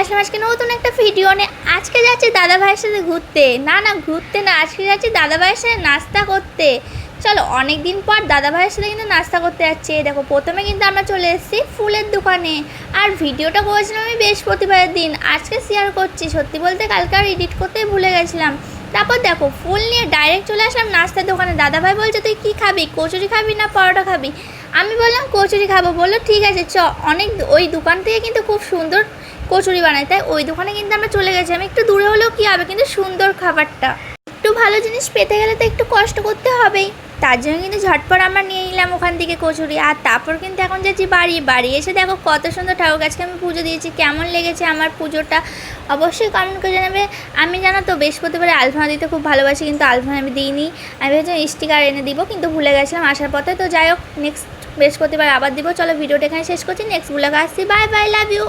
আসলাম আজকে নতুন একটা ভিডিও নিয়ে। আজকে যাচ্ছি দাদা ভাইয়ের সাথে ঘুরতে। না ঘুরতে না, আজকে যাচ্ছি দাদা ভাইয়ের সাথে নাস্তা করতে। চলো, অনেক দিন পর দাদা ভাইয়ের সাথে কিন্তু নাস্তা করতে যাচ্ছি। দেখো, প্রথমে কিন্তু আমরা চলে এসেছি ফুলের দোকানে। আর ভিডিওটা করেছিলাম আমি বৃহস্পতিবারের দিন, আজকে শেয়ার করছি। সত্যি বলতে কালকে আর এডিট করতেই ভুলে গেছিলাম। তারপর দেখো, ফুল নিয়ে ডাইরেক্ট চলে আসলাম নাস্তার দোকানে। দাদাভাই বলছে তুই কী খাবি, কচুরি খাবি না পরোটা খাবি? আমি বললাম কচুরি খাবো। বললো ঠিক আছে চ। অনেক ওই দোকান থেকে কিন্তু খুব সুন্দর কচুরি বানায়, তাই ওই দোকানে কিন্তু আমরা চলে গেছি। আমি একটু দূরে হলেও কী হবে, কিন্তু সুন্দর খাবারটা। একটু ভালো জিনিস পেতে গেলে তো একটু কষ্ট করতে হবেই। তার জন্য কিন্তু ঝটপট আমরা নিয়ে নিলাম ওখান থেকে কচুরি। আর তারপর কিন্তু এখন যাচ্ছি বাড়ি এসে দেখো কত সুন্দর ঠাকুর গাছকে আমি পুজো দিয়েছি। কেমন লেগেছে আমার পুজোটা অবশ্যই কমেন্ট করে জানাবে। আমি জানো তো বৃহস্পতিবারে আলপনা দিতে খুব ভালোবাসি, কিন্তু আলপনা আমি দিইনি। আমি ভেবেছিলাম স্টিকার এনে দিব, কিন্তু ভুলে গেছিলাম আসার পথে। তো যাই হোক, নেক্সট বৃহস্পতিবার আবার দিব। চলো, ভিডিওটা এখানে শেষ করছি। নেক্সট ব্লগে আসছি। Bye bye, love you.